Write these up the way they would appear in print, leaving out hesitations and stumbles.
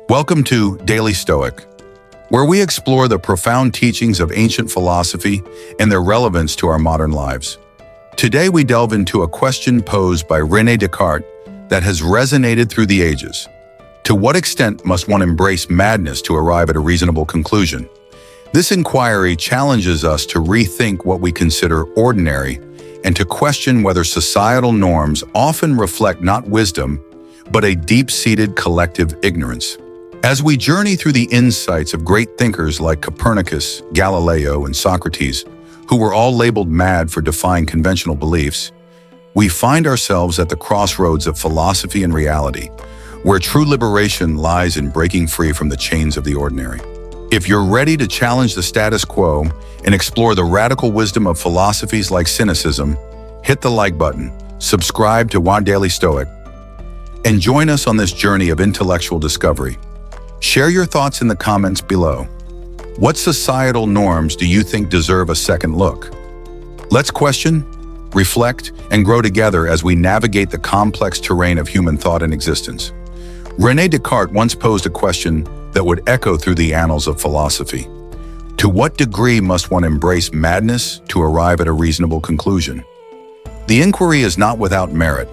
Welcome to Daily Stoic, where we explore the profound teachings of ancient philosophy and their relevance to our modern lives. Today we delve into a question posed by René Descartes that has resonated through the ages. To what extent must one embrace madness to arrive at a reasonable conclusion? This inquiry challenges us to rethink what we consider ordinary and to question whether societal norms often reflect not wisdom, but a deep-seated collective ignorance. As we journey through the insights of great thinkers like Copernicus, Galileo, and Socrates, who were all labeled mad for defying conventional beliefs, we find ourselves at the crossroads of philosophy and reality, where true liberation lies in breaking free from the chains of the ordinary. If you're ready to challenge the status quo and explore the radical wisdom of philosophies like Cynicism, hit the like button, subscribe to One Daily Stoic, and join us on this journey of intellectual discovery. Share your thoughts in the comments below. What societal norms do you think deserve a second look? Let's question, reflect, and grow together as we navigate the complex terrain of human thought and existence. René Descartes once posed a question that would echo through the annals of philosophy. To what degree must one embrace madness to arrive at a reasonable conclusion? The inquiry is not without merit,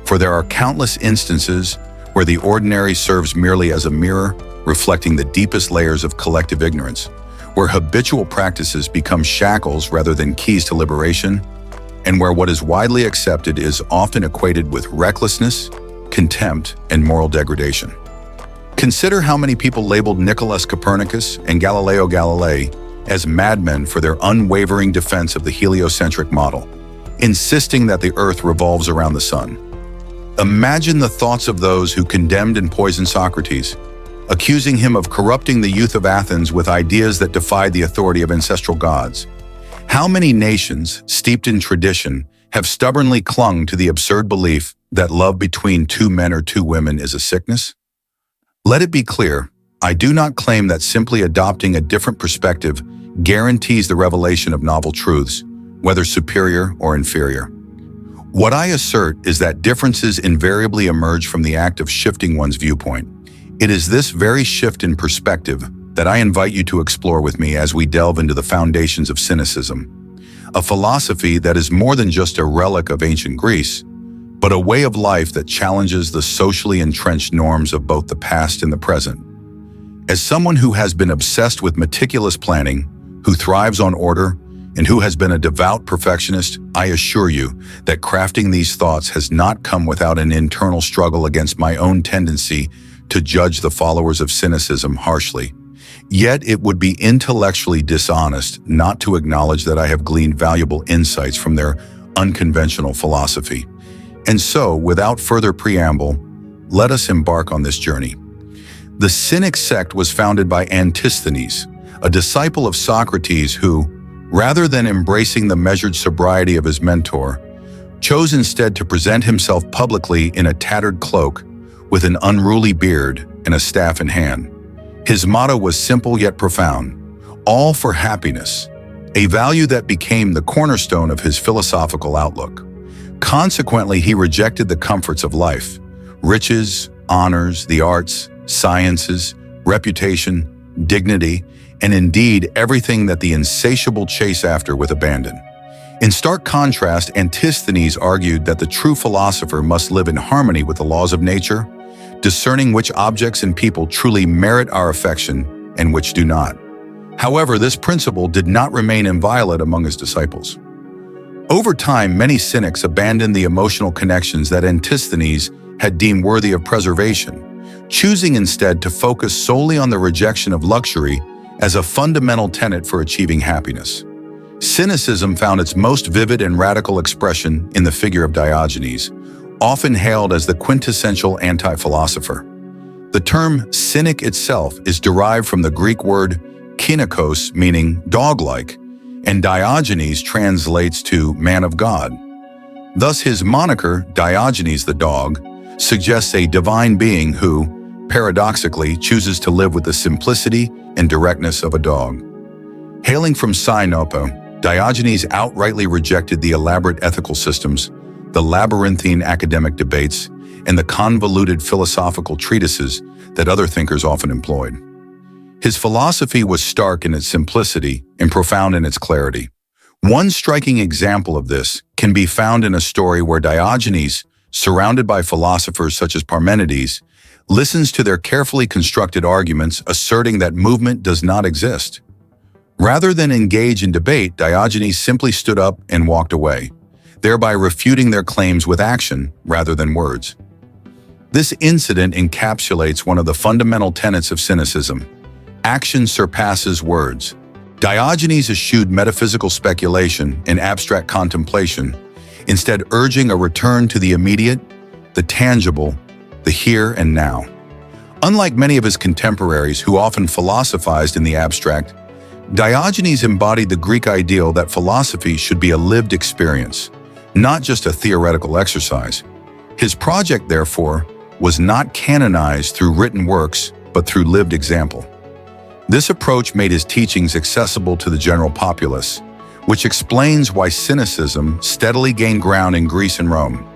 for there are countless instances where the ordinary serves merely as a mirror, reflecting the deepest layers of collective ignorance, where habitual practices become shackles rather than keys to liberation, and where what is widely accepted is often equated with recklessness, contempt, and moral degradation. Consider how many people labeled Nicholas Copernicus and Galileo Galilei as madmen for their unwavering defense of the heliocentric model, insisting that the Earth revolves around the sun. Imagine the thoughts of those who condemned and poisoned Socrates, accusing him of corrupting the youth of Athens with ideas that defied the authority of ancestral gods. How many nations, steeped in tradition, have stubbornly clung to the absurd belief that love between two men or two women is a sickness? Let it be clear, I do not claim that simply adopting a different perspective guarantees the revelation of novel truths, whether superior or inferior. What I assert is that differences invariably emerge from the act of shifting one's viewpoint. It is this very shift in perspective that I invite you to explore with me as we delve into the foundations of Cynicism, a philosophy that is more than just a relic of ancient Greece, but a way of life that challenges the socially entrenched norms of both the past and the present. As someone who has been obsessed with meticulous planning, who thrives on order, and who has been a devout perfectionist, I assure you that crafting these thoughts has not come without an internal struggle against my own tendency to judge the followers of Cynicism harshly. Yet it would be intellectually dishonest not to acknowledge that I have gleaned valuable insights from their unconventional philosophy. And so, without further preamble, let us embark on this journey. The Cynic sect was founded by Antisthenes, a disciple of Socrates who, rather than embracing the measured sobriety of his mentor, chose instead to present himself publicly in a tattered cloak with an unruly beard and a staff in hand. His motto was simple yet profound: all for happiness, a value that became the cornerstone of his philosophical outlook. Consequently, he rejected the comforts of life, riches, honors, the arts, sciences, reputation, dignity, and indeed everything that the insatiable chase after with abandon. In stark contrast, Antisthenes argued that the true philosopher must live in harmony with the laws of nature, discerning which objects and people truly merit our affection and which do not. However, this principle did not remain inviolate among his disciples. Over time, many cynics abandoned the emotional connections that Antisthenes had deemed worthy of preservation, choosing instead to focus solely on the rejection of luxury as a fundamental tenet for achieving happiness. Cynicism found its most vivid and radical expression in the figure of Diogenes, often hailed as the quintessential anti-philosopher. The term cynic itself is derived from the Greek word kynikos, meaning dog-like, and Diogenes translates to man of God. Thus, his moniker, Diogenes the dog, suggests a divine being who, paradoxically, chooses to live with the simplicity and directness of a dog. Hailing from Sinope, Diogenes outrightly rejected the elaborate ethical systems, the labyrinthine academic debates, and the convoluted philosophical treatises that other thinkers often employed. His philosophy was stark in its simplicity and profound in its clarity. One striking example of this can be found in a story where Diogenes, surrounded by philosophers such as Parmenides, listens to their carefully constructed arguments asserting that movement does not exist. Rather than engage in debate, Diogenes simply stood up and walked away, thereby refuting their claims with action rather than words. This incident encapsulates one of the fundamental tenets of Cynicism: action surpasses words. Diogenes eschewed metaphysical speculation and abstract contemplation, instead urging a return to the immediate, the tangible, the here and now. Unlike many of his contemporaries who often philosophized in the abstract, Diogenes embodied the Greek ideal that philosophy should be a lived experience, not just a theoretical exercise. His project, therefore, was not canonized through written works, but through lived example. This approach made his teachings accessible to the general populace, which explains why Cynicism steadily gained ground in Greece and Rome.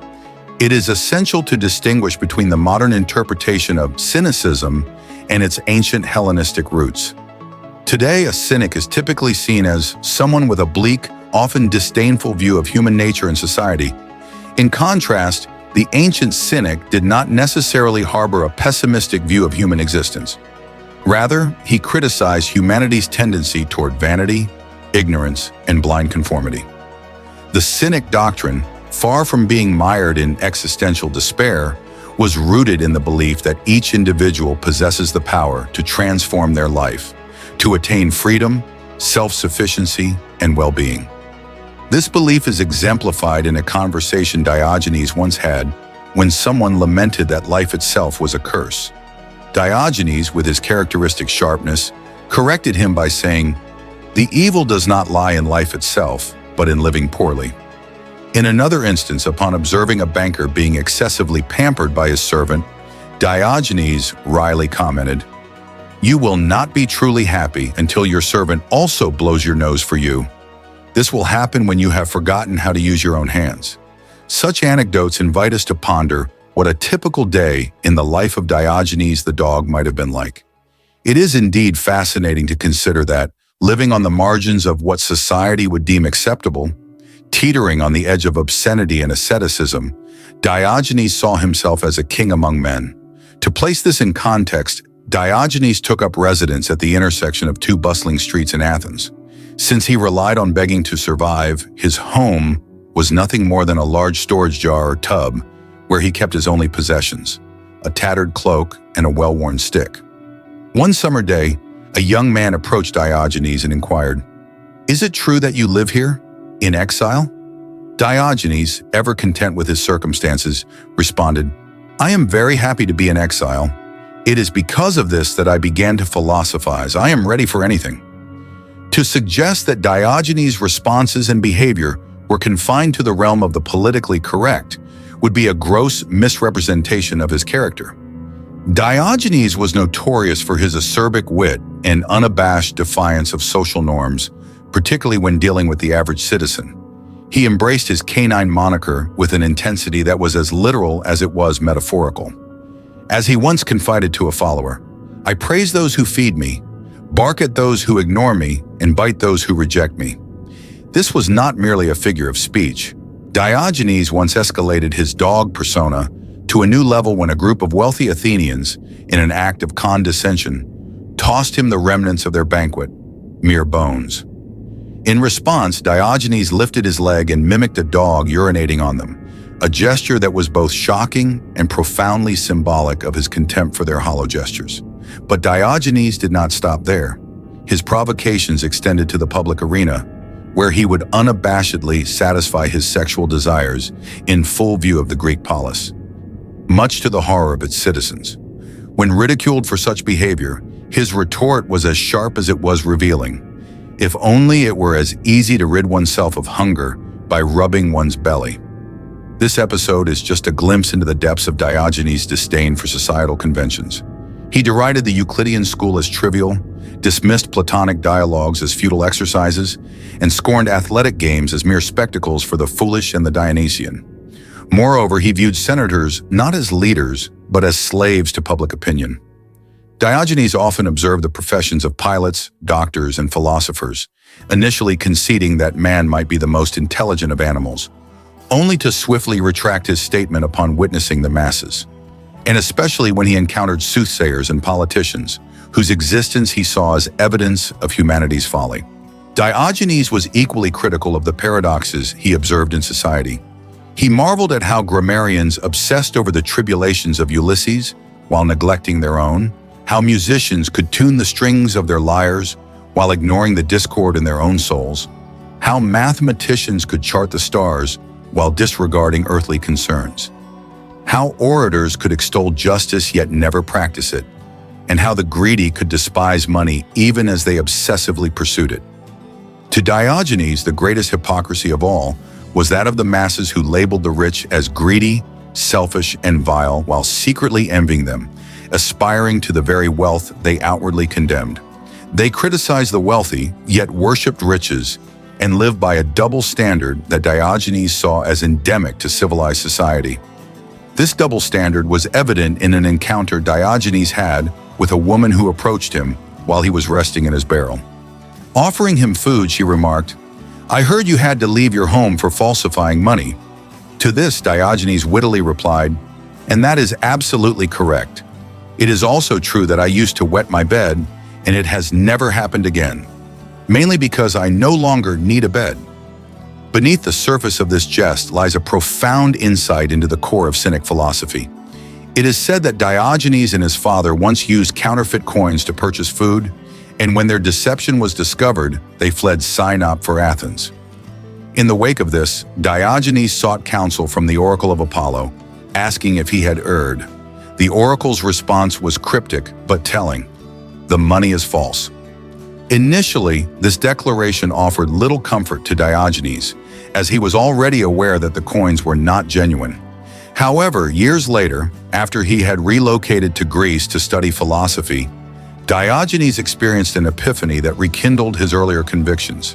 It is essential to distinguish between the modern interpretation of Cynicism and its ancient Hellenistic roots. Today, a cynic is typically seen as someone with a bleak, often disdainful view of human nature and society. In contrast, the ancient cynic did not necessarily harbor a pessimistic view of human existence. Rather, he criticized humanity's tendency toward vanity, ignorance, and blind conformity. The Cynic doctrine, far from being mired in existential despair, was rooted in the belief that each individual possesses the power to transform their life, to attain freedom, self-sufficiency, and well-being. This belief is exemplified in a conversation Diogenes once had when someone lamented that life itself was a curse. Diogenes, with his characteristic sharpness, corrected him by saying, "The evil does not lie in life itself, but in living poorly." In another instance, upon observing a banker being excessively pampered by his servant, Diogenes wryly commented, "You will not be truly happy until your servant also blows your nose for you. This will happen when you have forgotten how to use your own hands." Such anecdotes invite us to ponder what a typical day in the life of Diogenes the dog might have been like. It is indeed fascinating to consider that, living on the margins of what society would deem acceptable, teetering on the edge of obscenity and asceticism, Diogenes saw himself as a king among men. To place this in context, Diogenes took up residence at the intersection of two bustling streets in Athens. Since he relied on begging to survive, his home was nothing more than a large storage jar or tub where he kept his only possessions, a tattered cloak and a well-worn stick. One summer day, a young man approached Diogenes and inquired, "Is it true that you live here, in exile?" Diogenes, ever content with his circumstances, responded, "I am very happy to be in exile. It is because of this that I began to philosophize. I am ready for anything." To suggest that Diogenes' responses and behavior were confined to the realm of the politically correct would be a gross misrepresentation of his character. Diogenes was notorious for his acerbic wit and unabashed defiance of social norms, particularly when dealing with the average citizen. He embraced his canine moniker with an intensity that was as literal as it was metaphorical. As he once confided to a follower, "I praise those who feed me, bark at those who ignore me, and bite those who reject me." This was not merely a figure of speech. Diogenes once escalated his dog persona to a new level when a group of wealthy Athenians, in an act of condescension, tossed him the remnants of their banquet, mere bones. In response, Diogenes lifted his leg and mimicked a dog urinating on them, a gesture that was both shocking and profoundly symbolic of his contempt for their hollow gestures. But Diogenes did not stop there. His provocations extended to the public arena, where he would unabashedly satisfy his sexual desires in full view of the Greek polis, much to the horror of its citizens. When ridiculed for such behavior, his retort was as sharp as it was revealing. If only it were as easy to rid oneself of hunger by rubbing one's belly. This episode is just a glimpse into the depths of Diogenes' disdain for societal conventions. He derided the Euclidean school as trivial, dismissed Platonic dialogues as futile exercises, and scorned athletic games as mere spectacles for the foolish and the Dionysian. Moreover, he viewed senators not as leaders, but as slaves to public opinion. Diogenes often observed the professions of pilots, doctors, and philosophers, initially conceding that man might be the most intelligent of animals, only to swiftly retract his statement upon witnessing the masses, and especially when he encountered soothsayers and politicians, whose existence he saw as evidence of humanity's folly. Diogenes was equally critical of the paradoxes he observed in society. He marveled at how grammarians obsessed over the tribulations of Ulysses while neglecting their own, how musicians could tune the strings of their lyres while ignoring the discord in their own souls, how mathematicians could chart the stars while disregarding earthly concerns, how orators could extol justice yet never practice it, and how the greedy could despise money even as they obsessively pursued it. To Diogenes, the greatest hypocrisy of all was that of the masses who labeled the rich as greedy, selfish, and vile while secretly envying them, aspiring to the very wealth they outwardly condemned. They criticized the wealthy, yet worshipped riches, and lived by a double standard that Diogenes saw as endemic to civilized society. This double standard was evident in an encounter Diogenes had with a woman who approached him while he was resting in his barrel. Offering him food, she remarked, "I heard you had to leave your home for falsifying money." To this, Diogenes wittily replied, "And that is absolutely correct. It is also true that I used to wet my bed, and it has never happened again, mainly because I no longer need a bed." Beneath the surface of this jest lies a profound insight into the core of Cynic philosophy. It is said that Diogenes and his father once used counterfeit coins to purchase food, and when their deception was discovered, they fled Sinop for Athens. In the wake of this, Diogenes sought counsel from the oracle of Apollo, asking if he had erred. The oracle's response was cryptic but telling: "The money is false." Initially, this declaration offered little comfort to Diogenes, as he was already aware that the coins were not genuine. However, years later, after he had relocated to Greece to study philosophy, Diogenes experienced an epiphany that rekindled his earlier convictions.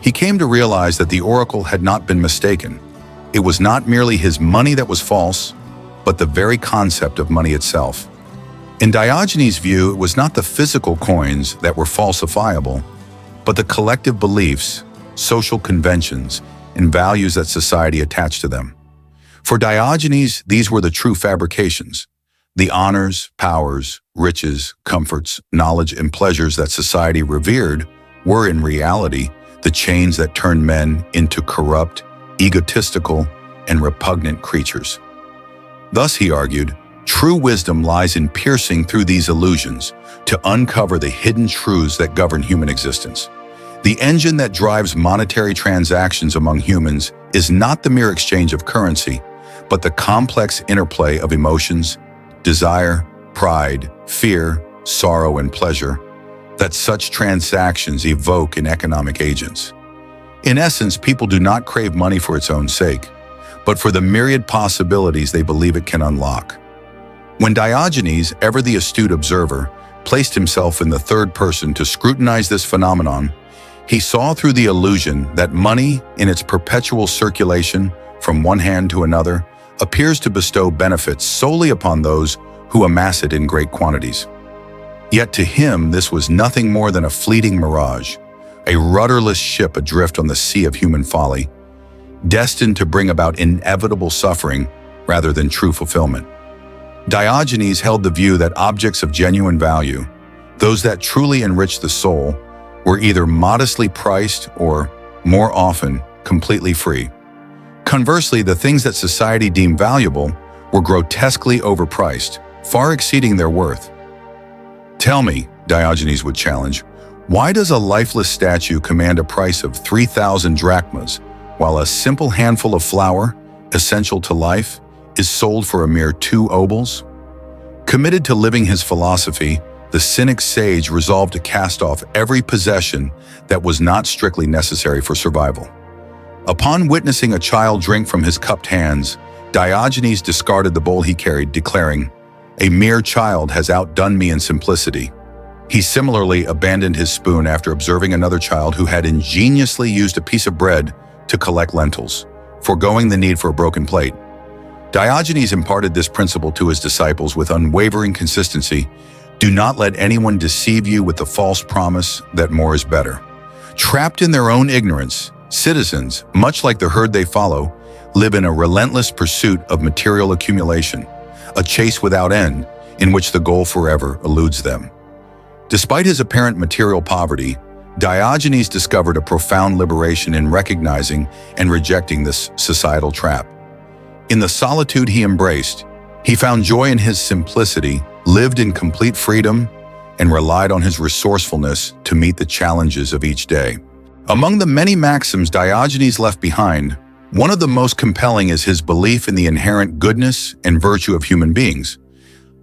He came to realize that the oracle had not been mistaken. It was not merely his money that was false, but the very concept of money itself. In Diogenes' view, it was not the physical coins that were falsifiable, but the collective beliefs, social conventions, and values that society attached to them. For Diogenes, these were the true fabrications. The honors, powers, riches, comforts, knowledge, and pleasures that society revered were in reality the chains that turned men into corrupt, egotistical, and repugnant creatures. Thus, he argued, true wisdom lies in piercing through these illusions to uncover the hidden truths that govern human existence. The engine that drives monetary transactions among humans is not the mere exchange of currency, but the complex interplay of emotions, desire, pride, fear, sorrow, and pleasure that such transactions evoke in economic agents. In essence, people do not crave money for its own sake, but for the myriad possibilities they believe it can unlock. When Diogenes, ever the astute observer, placed himself in the third person to scrutinize this phenomenon, he saw through the illusion that money, in its perpetual circulation from one hand to another, appears to bestow benefits solely upon those who amass it in great quantities. Yet to him, this was nothing more than a fleeting mirage, a rudderless ship adrift on the sea of human folly, destined to bring about inevitable suffering rather than true fulfillment. Diogenes held the view that objects of genuine value, those that truly enrich the soul, were either modestly priced or, more often, completely free. Conversely, the things that society deemed valuable were grotesquely overpriced, far exceeding their worth. "Tell me," Diogenes would challenge, "why does a lifeless statue command a price of 3,000 drachmas, while a simple handful of flour, essential to life, is sold for a mere 2 obols?" Committed to living his philosophy, the Cynic sage resolved to cast off every possession that was not strictly necessary for survival. Upon witnessing a child drink from his cupped hands, Diogenes discarded the bowl he carried, declaring, "A mere child has outdone me in simplicity." He similarly abandoned his spoon after observing another child who had ingeniously used a piece of bread to collect lentils, foregoing the need for a broken plate. Diogenes imparted this principle to his disciples with unwavering consistency. Do not let anyone deceive you with the false promise that more is better. Trapped in their own ignorance, citizens, much like the herd they follow, live in a relentless pursuit of material accumulation, a chase without end in which the goal forever eludes them. Despite his apparent material poverty, Diogenes discovered a profound liberation in recognizing and rejecting this societal trap. In the solitude he embraced, he found joy in his simplicity, lived in complete freedom, and relied on his resourcefulness to meet the challenges of each day. Among the many maxims Diogenes left behind, one of the most compelling is his belief in the inherent goodness and virtue of human beings,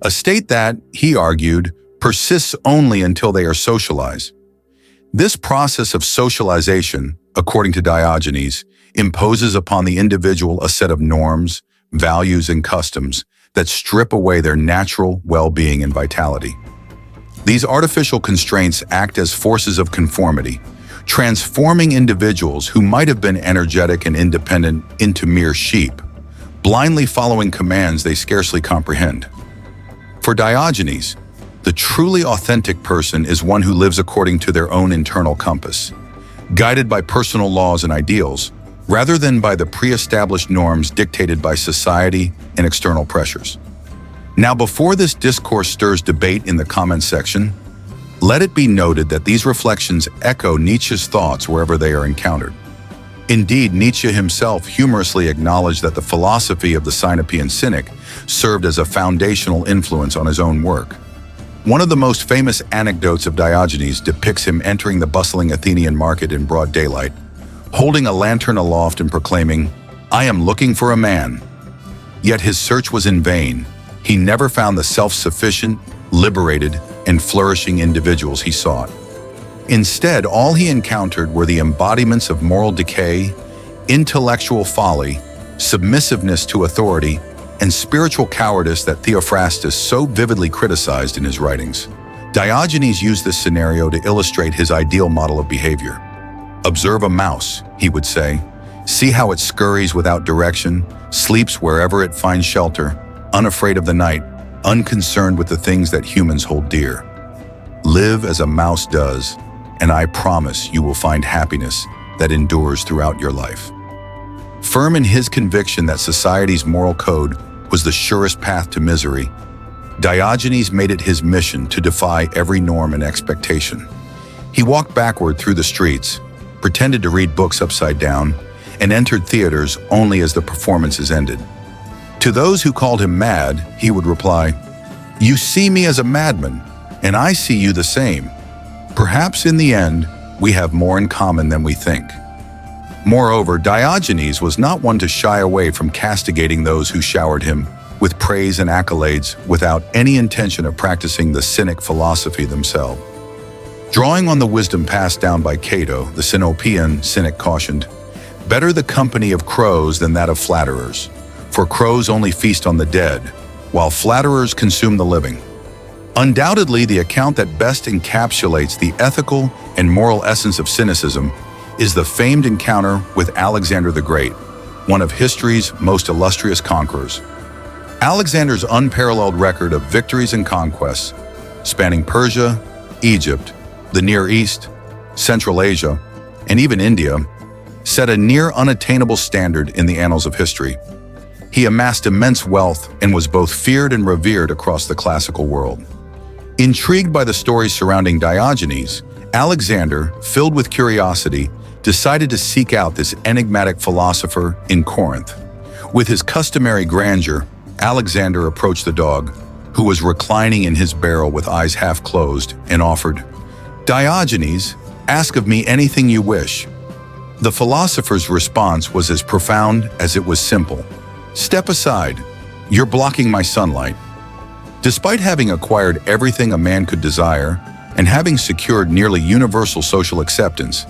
a state that, he argued, persists only until they are socialized. This process of socialization, according to Diogenes, imposes upon the individual a set of norms, values, and customs that strip away their natural well-being and vitality. These artificial constraints act as forces of conformity, transforming individuals who might have been energetic and independent into mere sheep, blindly following commands they scarcely comprehend. For Diogenes, the truly authentic person is one who lives according to their own internal compass, guided by personal laws and ideals, rather than by the pre-established norms dictated by society and external pressures. Now, before this discourse stirs debate in the comments section, let it be noted that these reflections echo Nietzsche's thoughts wherever they are encountered. Indeed, Nietzsche himself humorously acknowledged that the philosophy of the Cynicism cynic served as a foundational influence on his own work. One of the most famous anecdotes of Diogenes depicts him entering the bustling Athenian market in broad daylight, holding a lantern aloft and proclaiming, "I am looking for a man." Yet his search was in vain. He never found the self-sufficient, liberated, and flourishing individuals he sought. Instead, all he encountered were the embodiments of moral decay, intellectual folly, submissiveness to authority, and spiritual cowardice that Theophrastus so vividly criticized in his writings. Diogenes used this scenario to illustrate his ideal model of behavior. "Observe a mouse," he would say. "See how it scurries without direction, sleeps wherever it finds shelter, unafraid of the night, unconcerned with the things that humans hold dear. Live as a mouse does, and I promise you will find happiness that endures throughout your life." Firm in his conviction that society's moral code was the surest path to misery, Diogenes made it his mission to defy every norm and expectation. He walked backward through the streets, pretended to read books upside down, and entered theaters only as the performances ended. To those who called him mad, he would reply, "You see me as a madman, and I see you the same. Perhaps in the end, we have more in common than we think." Moreover, Diogenes was not one to shy away from castigating those who showered him with praise and accolades without any intention of practicing the Cynic philosophy themselves. Drawing on the wisdom passed down by Cato, the Sinopean Cynic cautioned, "Better the company of crows than that of flatterers, for crows only feast on the dead, while flatterers consume the living." Undoubtedly, the account that best encapsulates the ethical and moral essence of Cynicism is the famed encounter with Alexander the Great, one of history's most illustrious conquerors. Alexander's unparalleled record of victories and conquests, spanning Persia, Egypt, the Near East, Central Asia, and even India, set a near unattainable standard in the annals of history. He amassed immense wealth and was both feared and revered across the classical world. Intrigued by the stories surrounding Diogenes, Alexander, filled with curiosity, decided to seek out this enigmatic philosopher in Corinth. With his customary grandeur, Alexander approached the dog, who was reclining in his barrel with eyes half closed, and offered, "Diogenes, ask of me anything you wish." The philosopher's response was as profound as it was simple. "Step aside. You're blocking my sunlight." Despite having acquired everything a man could desire and having secured nearly universal social acceptance,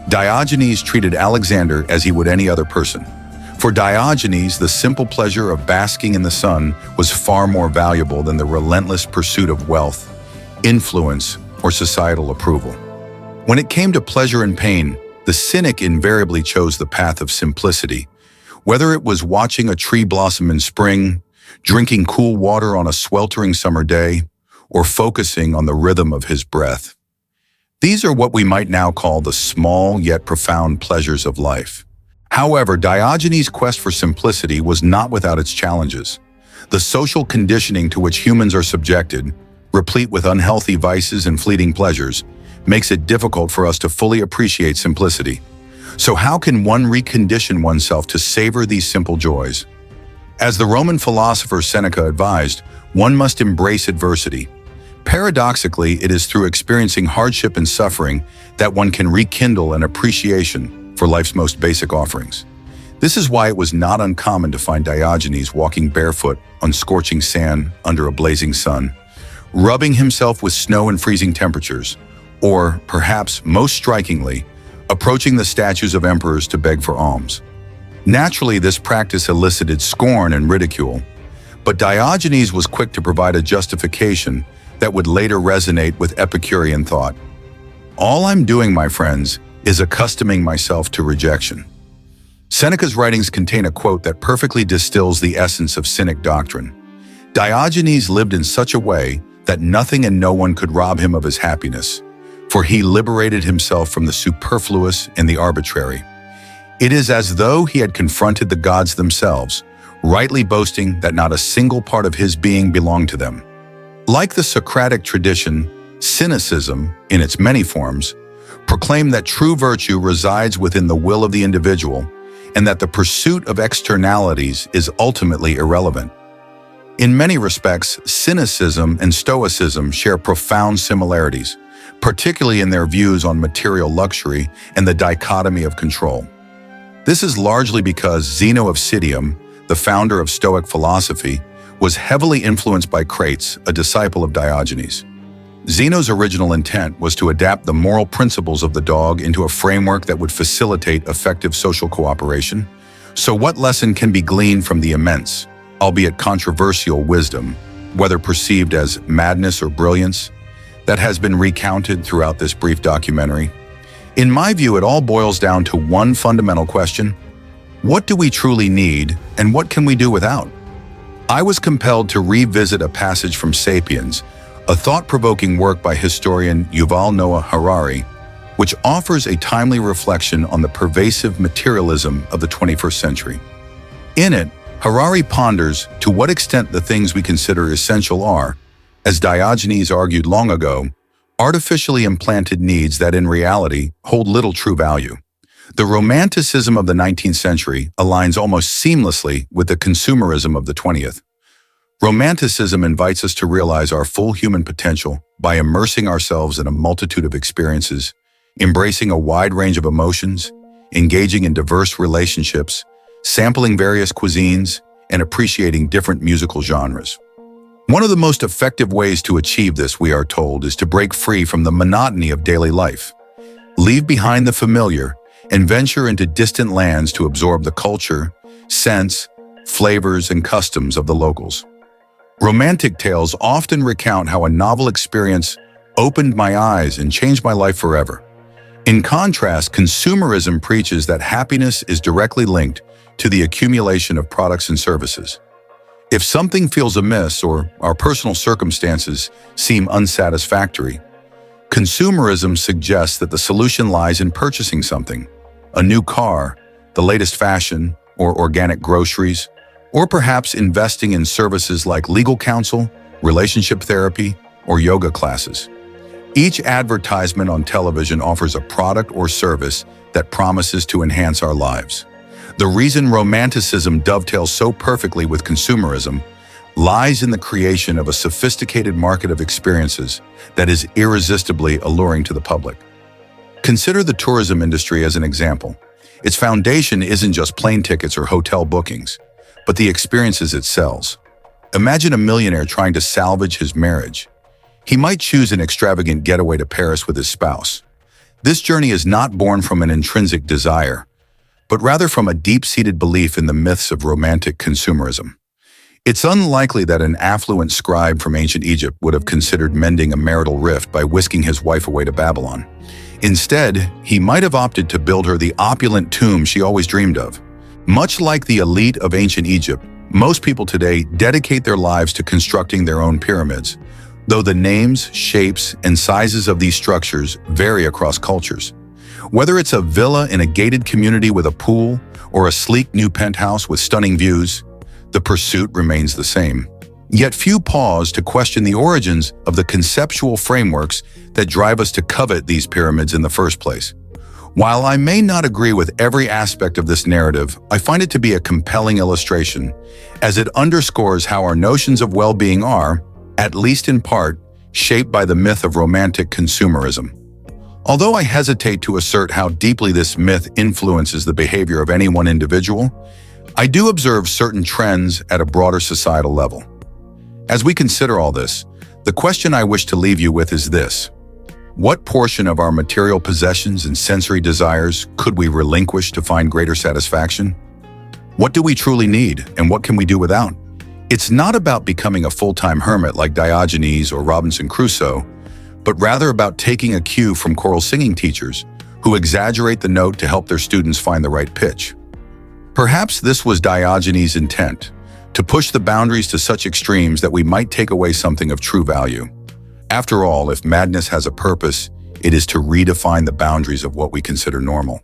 Diogenes treated Alexander as he would any other person. For Diogenes, the simple pleasure of basking in the sun was far more valuable than the relentless pursuit of wealth, influence, or societal approval. When it came to pleasure and pain, the cynic invariably chose the path of simplicity, Whether it was watching a tree blossom in spring, drinking cool water on a sweltering summer day, or focusing on the rhythm of his breath. These are what we might now call the small yet profound pleasures of life. However, Diogenes' quest for simplicity was not without its challenges. The social conditioning to which humans are subjected, replete with unhealthy vices and fleeting pleasures, makes it difficult for us to fully appreciate simplicity. So how can one recondition oneself to savor these simple joys? As the Roman philosopher Seneca advised, one must embrace adversity. Paradoxically, it is through experiencing hardship and suffering that one can rekindle an appreciation for life's most basic offerings. This is why it was not uncommon to find Diogenes walking barefoot on scorching sand under a blazing sun, rubbing himself with snow and freezing temperatures, or, perhaps most strikingly, approaching the statues of emperors to beg for alms. Naturally, this practice elicited scorn and ridicule, but Diogenes was quick to provide a justification that would later resonate with Epicurean thought. All I'm doing, my friends, is accustoming myself to rejection. Seneca's writings contain a quote that perfectly distills the essence of Cynic doctrine. Diogenes lived in such a way that nothing and no one could rob him of his happiness, for he liberated himself from the superfluous and the arbitrary. It is as though he had confronted the gods themselves, rightly boasting that not a single part of his being belonged to them. Like the Socratic tradition, Cynicism, in its many forms, proclaimed that true virtue resides within the will of the individual and that the pursuit of externalities is ultimately irrelevant. In many respects, Cynicism and Stoicism share profound similarities, particularly in their views on material luxury and the dichotomy of control. This is largely because Zeno of Citium, the founder of Stoic philosophy, was heavily influenced by Crates, a disciple of Diogenes. Zeno's original intent was to adapt the moral principles of the dog into a framework that would facilitate effective social cooperation. So what lesson can be gleaned from the immense, albeit controversial wisdom, whether perceived as madness or brilliance, that has been recounted throughout this brief documentary? In my view, it all boils down to one fundamental question: what do we truly need, and what can we do without? I was compelled to revisit a passage from *Sapiens*, a thought-provoking work by historian Yuval Noah Harari, which offers a timely reflection on the pervasive materialism of the 21st century. In it, Harari ponders to what extent the things we consider essential are, as Diogenes argued long ago, artificially implanted needs that in reality hold little true value. The romanticism of the 19th century aligns almost seamlessly with the consumerism of the 20th. Romanticism invites us to realize our full human potential by immersing ourselves in a multitude of experiences, embracing a wide range of emotions, engaging in diverse relationships, sampling various cuisines, and appreciating different musical genres. One of the most effective ways to achieve this, we are told, is to break free from the monotony of daily life, leave behind the familiar, and venture into distant lands to absorb the culture, scents, flavors, and customs of the locals. Romantic tales often recount how a novel experience opened my eyes and changed my life forever. In contrast, consumerism preaches that happiness is directly linked to the accumulation of products and services. If something feels amiss or our personal circumstances seem unsatisfactory, consumerism suggests that the solution lies in purchasing something: a new car, the latest fashion, or organic groceries, or perhaps investing in services like legal counsel, relationship therapy, or yoga classes. Each advertisement on television offers a product or service that promises to enhance our lives. The reason romanticism dovetails so perfectly with consumerism lies in the creation of a sophisticated market of experiences that is irresistibly alluring to the public. Consider the tourism industry as an example. Its foundation isn't just plane tickets or hotel bookings, but the experiences it sells. Imagine a millionaire trying to salvage his marriage. He might choose an extravagant getaway to Paris with his spouse. This journey is not born from an intrinsic desire, but rather from a deep-seated belief in the myths of romantic consumerism. It's unlikely that an affluent scribe from ancient Egypt would have considered mending a marital rift by whisking his wife away to Babylon. Instead, he might have opted to build her the opulent tomb she always dreamed of. Much like the elite of ancient Egypt, most people today dedicate their lives to constructing their own pyramids, though the names, shapes, and sizes of these structures vary across cultures. Whether it's a villa in a gated community with a pool or a sleek new penthouse with stunning views, the pursuit remains the same. Yet few pause to question the origins of the conceptual frameworks that drive us to covet these pyramids in the first place. While I may not agree with every aspect of this narrative, I find it to be a compelling illustration, as it underscores how our notions of well-being are, at least in part, shaped by the myth of romantic consumerism. Although I hesitate to assert how deeply this myth influences the behavior of any one individual, I do observe certain trends at a broader societal level. As we consider all this, the question I wish to leave you with is this: what portion of our material possessions and sensory desires could we relinquish to find greater satisfaction? What do we truly need, and what can we do without? It's not about becoming a full-time hermit like Diogenes or Robinson Crusoe, but rather about taking a cue from choral singing teachers who exaggerate the note to help their students find the right pitch. Perhaps this was Diogenes' intent, to push the boundaries to such extremes that we might take away something of true value. After all, if madness has a purpose, it is to redefine the boundaries of what we consider normal.